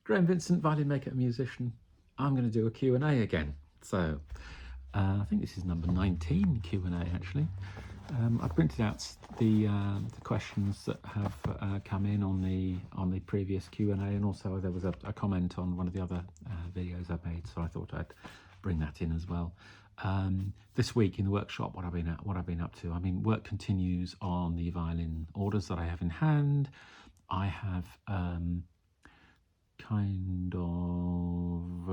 Graham Vincent, violin maker and musician. I'm going to do a Q&A again. So I think this is number 19 Q&A actually. I've printed out the questions that have come in on the previous Q&A, and also there was a comment on one of the other videos I made, so I thought I'd bring that in as well. This week in the workshop, what I've been up to. I mean, work continues on the violin orders that I have in hand. I have kind of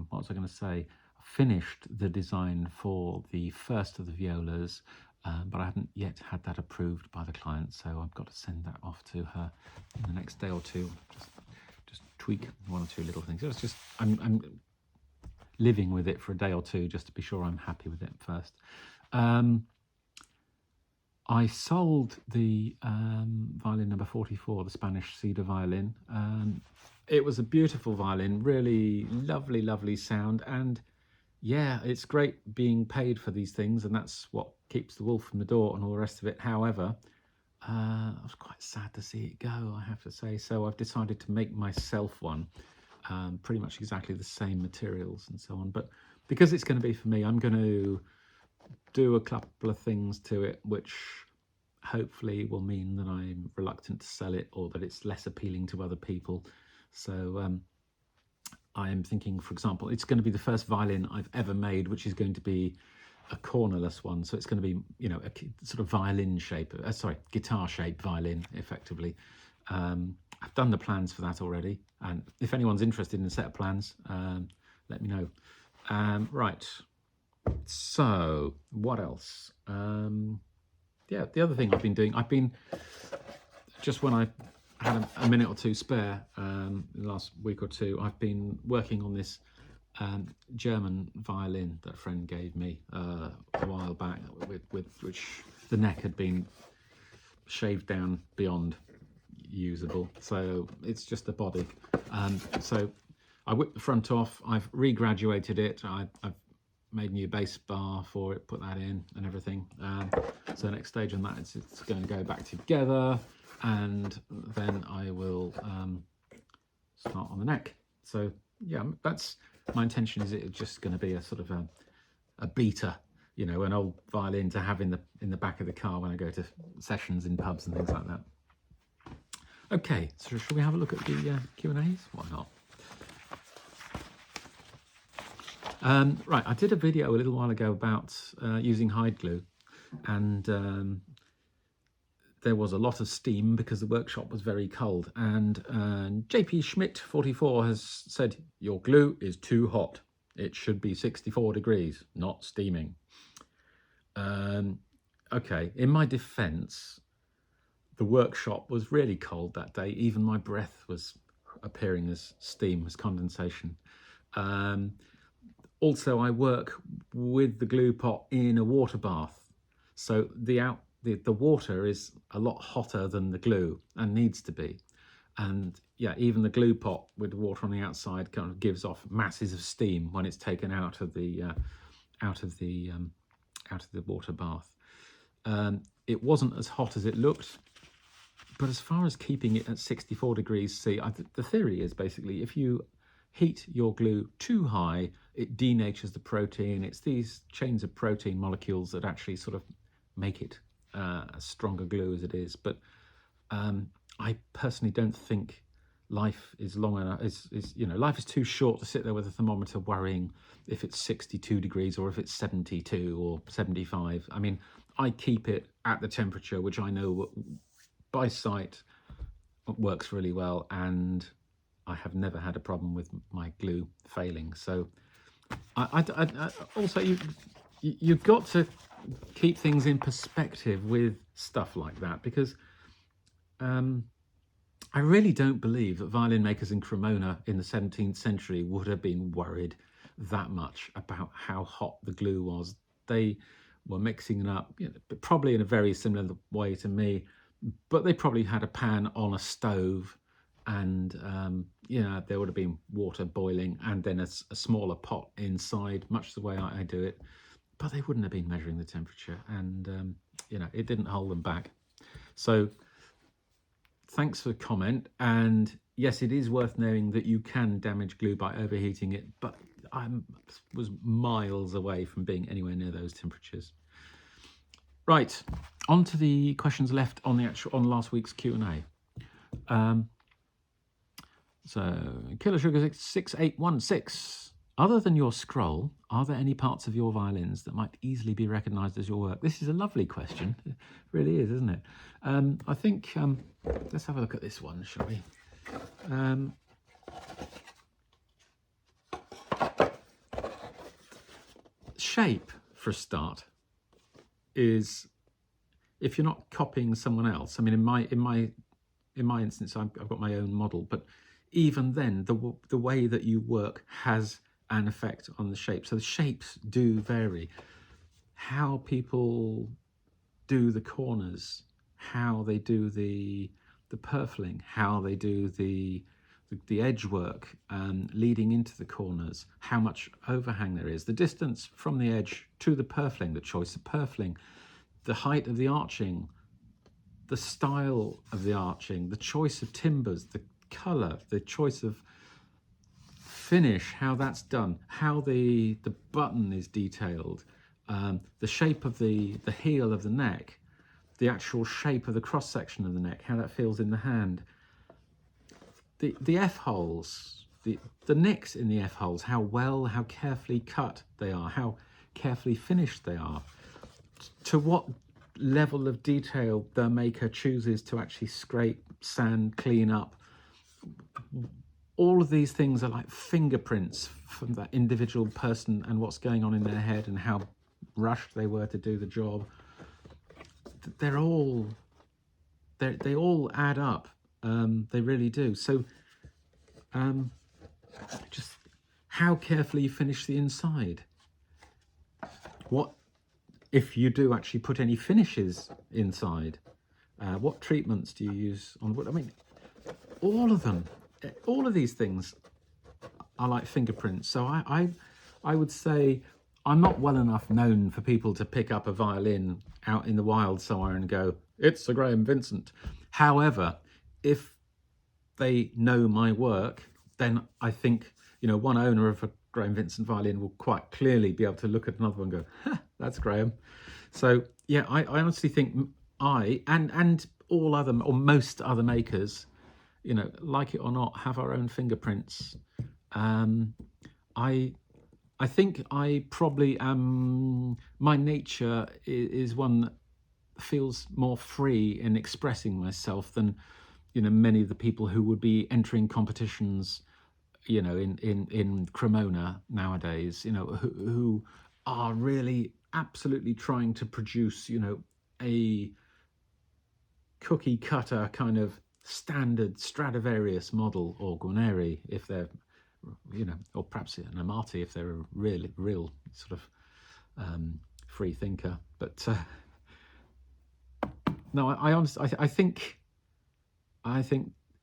what was I going to say? Finished the design for the first of the violas, but I haven't yet had that approved by the client, so I've got to send that off to her in the next day or two. Just tweak one or two little things. It's just I'm living with it for a day or two just to be sure I'm happy with it first. I sold the violin number 44, the Spanish cedar violin. It was a beautiful violin, really lovely sound, and yeah, it's great being paid for these things, and that's what keeps the wolf from the door and all the rest of it. However, I was quite sad to see it go, I have to say, so I've decided to make myself one, pretty much exactly the same materials and so on, but because it's going to be for me, I'm going to do a couple of things to it which hopefully will mean that I'm reluctant to sell it, or that it's less appealing to other people. So I'm thinking, for example, it's going to be the first violin I've ever made which is going to be a cornerless one, so it's going to be, you know, a sort of violin shape, guitar shaped violin effectively. I've done the plans for that already, and if anyone's interested in a set of plans, let me know. Right, so what else? Yeah, the other thing I've been doing, just when I had a minute or two spare the last week or two, I've been working on this German violin that a friend gave me a while back, with which the neck had been shaved down beyond usable, so it's just the body. So I whipped the front off, I've regraduated it, I've made a new bass bar for it, put that in and everything. So the next stage on that is it's going to go back together, and then I will start on the neck. So yeah, that's my intention. Is it's just going to be a sort of a beater, you know, an old violin to have in the back of the car when I go to sessions in pubs and things like that. Okay, so shall we have a look at the Q&As? Why not? Right, I did a video a little while ago about using hide glue, and there was a lot of steam because the workshop was very cold, and JP Schmidt 44 has said your glue is too hot. It should be 64 degrees, not steaming. Okay, in my defense, the workshop was really cold that day. Even my breath was appearing as steam, as condensation. Also, I work with the glue pot in a water bath, so the water is a lot hotter than the glue, and needs to be. And yeah, even the glue pot with the water on the outside kind of gives off masses of steam when it's taken out of the water bath. It wasn't as hot as it looked, but as far as keeping it at 64 degrees C, the theory is basically if you heat your glue too high, it denatures the protein. It's these chains of protein molecules that actually sort of make it a stronger glue as it is. But I personally don't think life is long enough. You know, life is too short to sit there with a thermometer worrying if it's 62 degrees or if it's 72 or 75. I mean, I keep it at the temperature which I know by sight works really well, and I have never had a problem with my glue failing. So also you've got to keep things in perspective with stuff like that, because I really don't believe that violin makers in Cremona in the 17th century would have been worried that much about how hot the glue was. They were mixing it up, you know, probably in a very similar way to me, but they probably had a pan on a stove, and you know, there would have been water boiling and then a smaller pot inside, much the way I do it, but they wouldn't have been measuring the temperature, and you know, it didn't hold them back. So thanks for the comment, and yes, it is worth knowing that you can damage glue by overheating it, but I was miles away from being anywhere near those temperatures. Right, on to the questions left on last week's Q&A. So, Killer Sugar 6816. Other than your scroll, are there any parts of your violins that might easily be recognised as your work? This is a lovely question. It really is, isn't it? I think, let's have a look at this one, shall we? Shape, for a start, is, if you're not copying someone else, I mean, in my instance, I've got my own model, but even then, the way that you work has an effect on the shape. So the shapes do vary. How people do the corners, how they do the purfling, how they do the edge work leading into the corners, how much overhang there is, the distance from the edge to the purfling, the choice of purfling, the height of the arching, the style of the arching, the choice of timbers, the colour, the choice of finish, how that's done, how the button is detailed, the shape of the heel of the neck, the actual shape of the cross section of the neck, how that feels in the hand, the F-holes, the nicks in the F-holes, how carefully cut they are, how carefully finished they are, to what level of detail the maker chooses to actually scrape, sand, clean up. All of these things are like fingerprints from that individual person and what's going on in their head and how rushed they were to do the job. They all add up. They really do. So just how carefully you finish the inside. What if you do actually put any finishes inside? What treatments do you use on wood? I mean, all of them, all of these things are like fingerprints. So I would say I'm not well enough known for people to pick up a violin out in the wild somewhere and go, it's a Graham Vincent. However, if they know my work, then I think, you know, one owner of a Graham Vincent violin will quite clearly be able to look at another one and go, ha, that's Graham. So yeah, I honestly think I and all other, or most other makers, you know, like it or not, have our own fingerprints. I think I probably am, my nature is one that feels more free in expressing myself than, you know, many of the people who would be entering competitions, you know, in Cremona nowadays, you know, who are really absolutely trying to produce, you know, a cookie cutter kind of standard Stradivarius model, or Guarneri if they're, you know, or perhaps an Amati if they're a real sort of free thinker. But no, I honestly, I think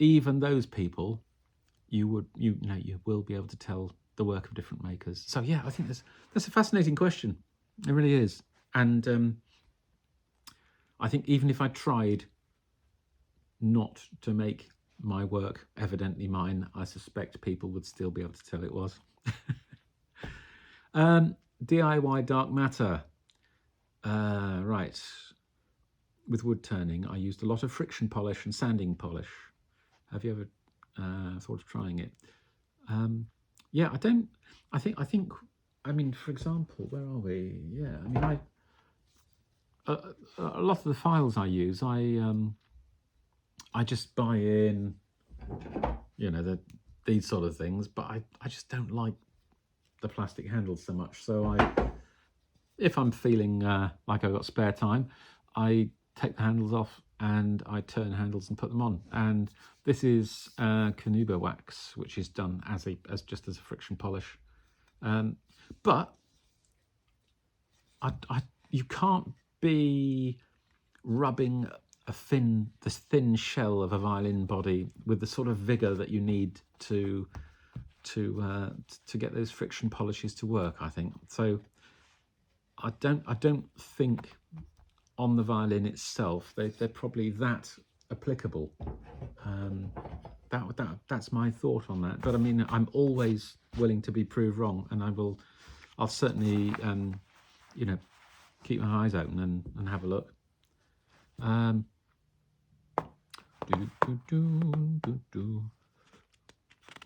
even those people, you will be able to tell the work of different makers. So yeah, I think that's a fascinating question. It really is. And I think even if I tried not to make my work evidently mine, I suspect people would still be able to tell it was. DIY dark matter. Right. With wood turning, I used a lot of friction polish and sanding polish. Have you ever thought of trying it? Yeah, I mean, for example, where are we? Yeah, I mean, a lot of the files I use, I just buy in, you know, these sort of things, but I just don't like the plastic handles so much. So if I'm feeling like I've got spare time, I take the handles off and I turn handles and put them on. And this is Canuba wax, which is done just as a friction polish. But you can't be rubbing this thin shell of a violin body with the sort of vigor that you need to get those friction polishes to work, I think. So I don't think on the violin itself they're probably that applicable. That's my thought on that. But I mean, I'm always willing to be proved wrong, and I'll certainly you know, keep my eyes open and have a look. Well,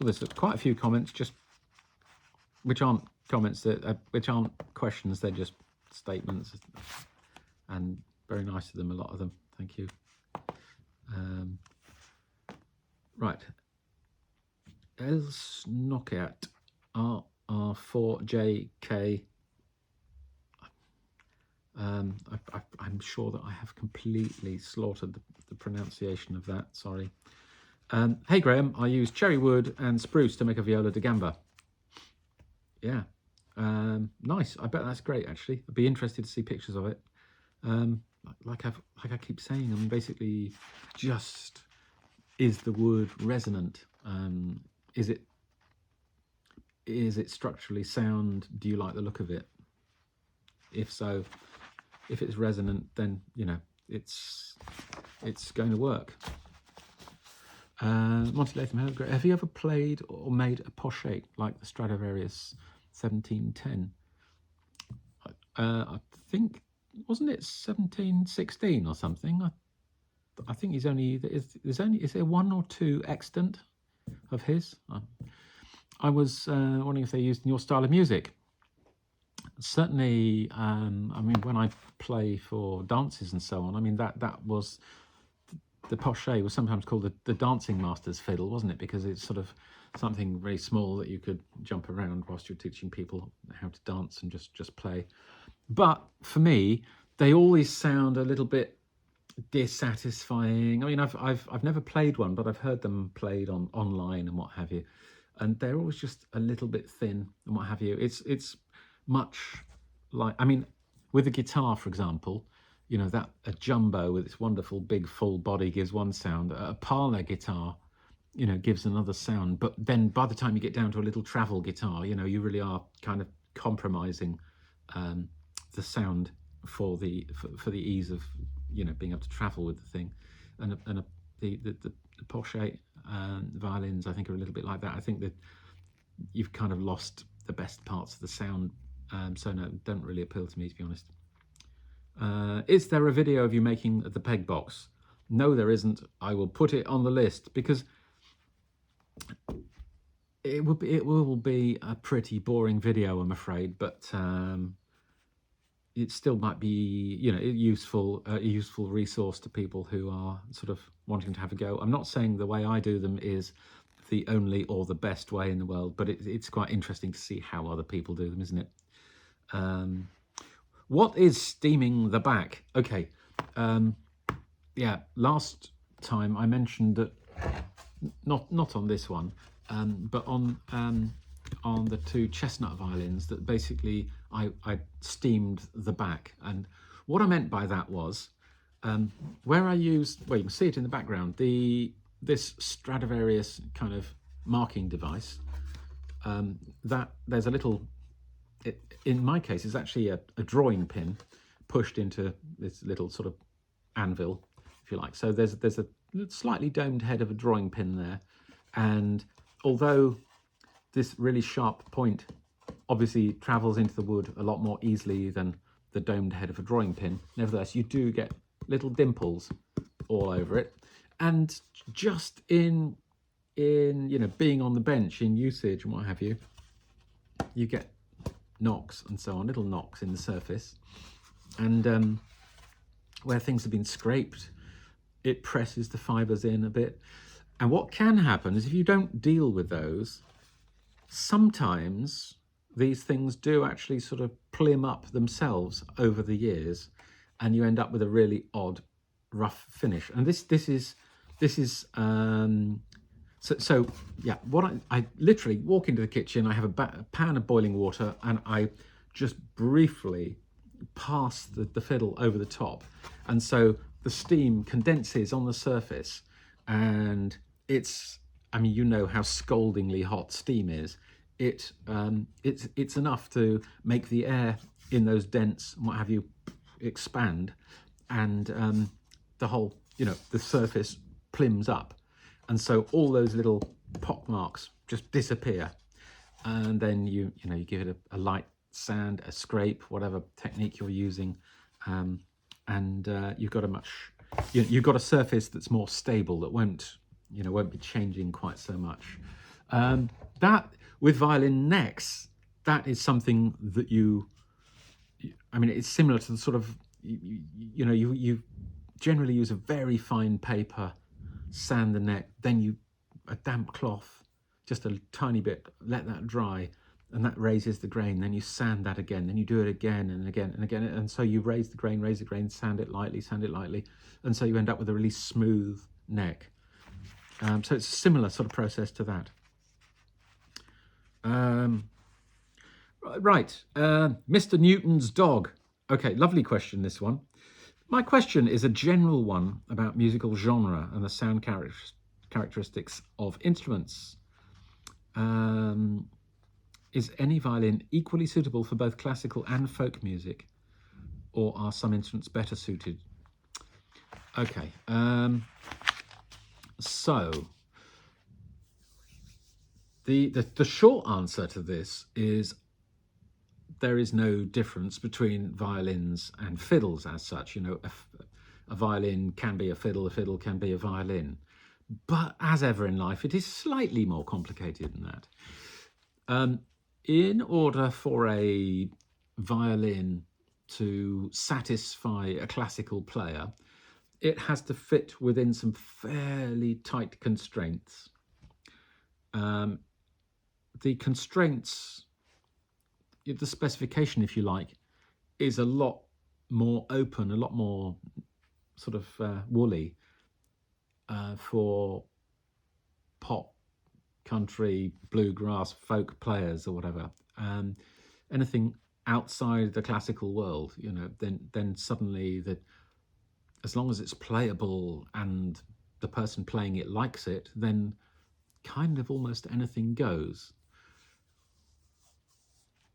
there's quite a few comments, just which aren't comments which aren't questions, they're just statements, and very nice of them, a lot of them. Thank you. Right, Els Knockout RR4JK. I'm sure that I have completely slaughtered the pronunciation of that, sorry. Hey Graham, I use cherry wood and spruce to make a viola da gamba. Yeah, nice. I bet that's great, actually. I'd be interested to see pictures of it. Like I keep saying, I mean, basically, just is the wood resonant? Is it structurally sound? Do you like the look of it? If so, if it's resonant, then you know it's going to work. Monty Latham, have you ever played or made a posche like the Stradivarius 1710? I think, wasn't it 1716 or something? I think is there one or two extant of his? I was wondering if they're used in your style of music. Certainly, I mean, when I play for dances and so on, I mean that was the posche was sometimes called the dancing master's fiddle, wasn't it? Because it's sort of something very small that you could jump around whilst you're teaching people how to dance and just play. But for me, they always sound a little bit dissatisfying. I mean, I've never played one, but I've heard them played online and what have you, and they're always just a little bit thin and what have you. It's much like, I mean, with a guitar, for example, you know, that a jumbo with its wonderful big full body gives one sound. A parlor guitar, you know, gives another sound. But then by the time you get down to a little travel guitar, you know, you really are kind of compromising the sound for the ease of, you know, being able to travel with the thing. And the posche violins, I think, are a little bit like that. I think that you've kind of lost the best parts of the sound. So no, don't really appeal to me, to be honest. Is there a video of you making the peg box? No, there isn't. I will put it on the list because it will be a pretty boring video, I'm afraid, but it still might be, you know, a useful resource to people who are sort of wanting to have a go. I'm not saying the way I do them is the only or the best way in the world, but it's quite interesting to see how other people do them, isn't it? What is steaming the back? Okay, yeah, last time I mentioned that, not on this one, but on the two chestnut violins, that basically I steamed the back. And what I meant by that was, where I used, well, you can see it in the background, this Stradivarius kind of marking device, that there's a little, in my case, it's actually a drawing pin pushed into this little sort of anvil, if you like. So there's a slightly domed head of a drawing pin there, and although this really sharp point obviously travels into the wood a lot more easily than the domed head of a drawing pin, nevertheless you do get little dimples all over it. And just in you know, being on the bench in usage and what have you, you get knocks and so on, little knocks in the surface, and where things have been scraped, it presses the fibers in a bit. And what can happen is, if you don't deal with those, sometimes these things do actually sort of plim up themselves over the years, and you end up with a really odd, rough finish. And this is so yeah, what I literally walk into the kitchen, I have a pan of boiling water, and I just briefly pass the fiddle over the top, and so the steam condenses on the surface, and it's, I mean, you know how scaldingly hot steam is. It's enough to make the air in those dents and what have you expand, and the whole the surface plims up. And so all those little pock marks just disappear. And then you give it a light sand, a scrape, whatever technique you're using. And you've got you've got a surface that's more stable, that won't be changing quite so much. That with violin necks, that is something that it's similar to the sort of, you generally use a very fine paper, sand the neck, then a damp cloth, just a tiny bit, let that dry, and that raises the grain. Then you sand that again, then you do it again and again and again, and so you raise the grain, sand it lightly, and so you end up with a really smooth neck. So it's a similar sort of process to that. Right, Mr. Newton's dog. Okay, lovely question, this one. My question is a general one about musical genre and the sound characteristics of instruments. Is any violin equally suitable for both classical and folk music, or are some instruments better suited? Okay, so the short answer to this is there is no difference between violins and fiddles as such. A violin can be a fiddle can be a violin. But as ever in life, it is slightly more complicated than that. In order for a violin to satisfy a classical player, it has to fit within some fairly tight constraints. The constraints, the specification, if you like, is a lot more open, a lot more sort of woolly for pop, country, bluegrass, folk players or whatever. Anything outside the classical world, then suddenly as long as it's playable and the person playing it likes it, then kind of almost anything goes.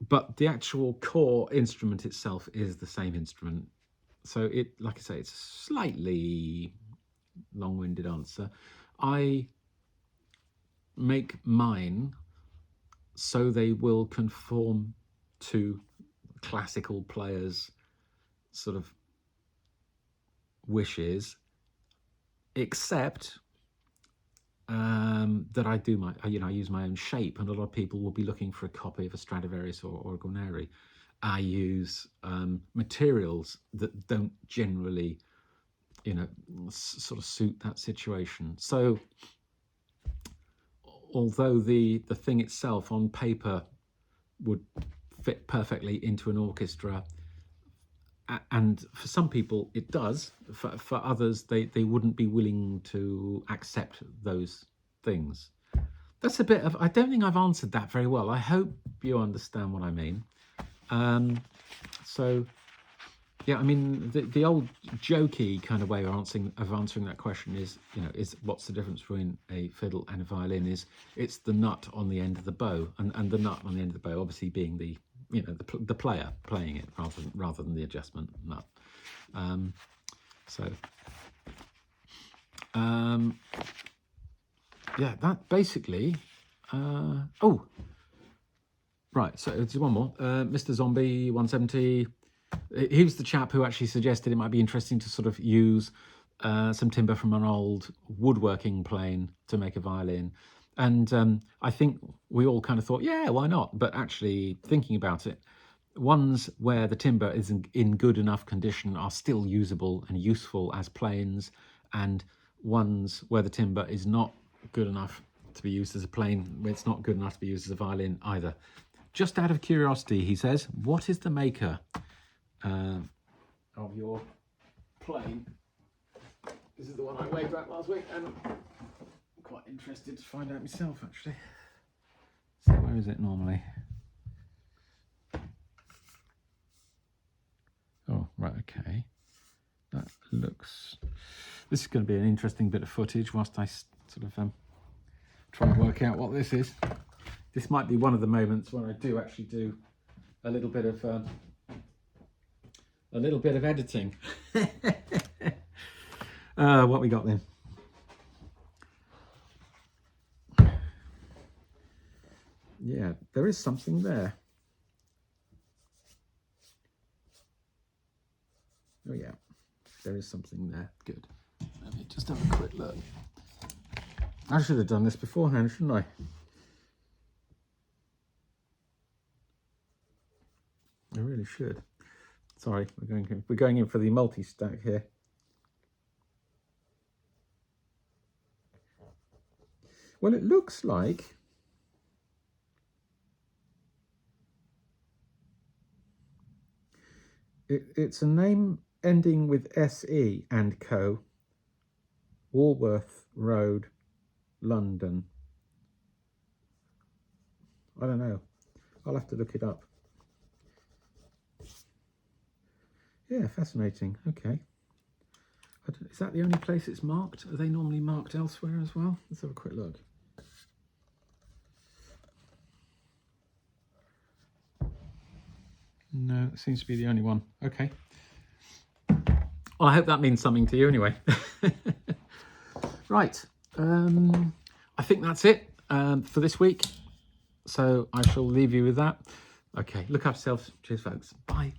But the actual core instrument itself is the same instrument. So like I say, it's a slightly long-winded answer. I make mine so they will conform to classical players' sort of wishes, except that I do I use my own shape, and a lot of people will be looking for a copy of a Stradivarius or a Guarneri. I use materials that don't generally, sort of suit that situation. So although the thing itself on paper would fit perfectly into an orchestra, and for some people it does, for others they wouldn't be willing to accept those things. That's a bit of, I don't think I've answered that very well. I hope you understand what I mean. So yeah, I mean, the old jokey kind of way of answering that question is, is what's the difference between a fiddle and a violin? It's the nut on the end of the bow, and the nut on the end of the bow obviously being the player playing it rather than the adjustment nut. Yeah, that basically. Oh, right. So it's one more. Mr. Zombie 170. He was the chap who actually suggested it might be interesting to sort of use some timber from an old woodworking plane to make a violin. And I think we all kind of thought, yeah, why not? But actually thinking about it, ones where the timber is in good enough condition are still usable and useful as planes, and ones where the timber is not good enough to be used as a plane, it's not good enough to be used as a violin either. Just out of curiosity, he says, what is the maker of your plane? This is the one I waved at last week, and I'm quite interested to find out myself, actually. So where is it normally? Oh, right, okay. That looks... This is going to be an interesting bit of footage whilst I sort of try and work out what this is. This might be one of the moments when I do actually do a little bit of editing. What we got then? Yeah, there is something there. Oh yeah, there is something there. Good. Let me just have a quick look. I should have done this beforehand, shouldn't I? I really should. Sorry, we're going in for the multi-stack here. Well, it looks like it's a name ending with SE and Co. Walworth Road, London. I don't know. I'll have to look it up. Yeah, fascinating. Okay. Is that the only place it's marked? Are they normally marked elsewhere as well? Let's have a quick look. No, it seems to be the only one. Okay. Well, I hope that means something to you anyway. Right. I think that's it for this week. So I shall leave you with that. Okay, look after yourselves. Cheers, folks. Bye.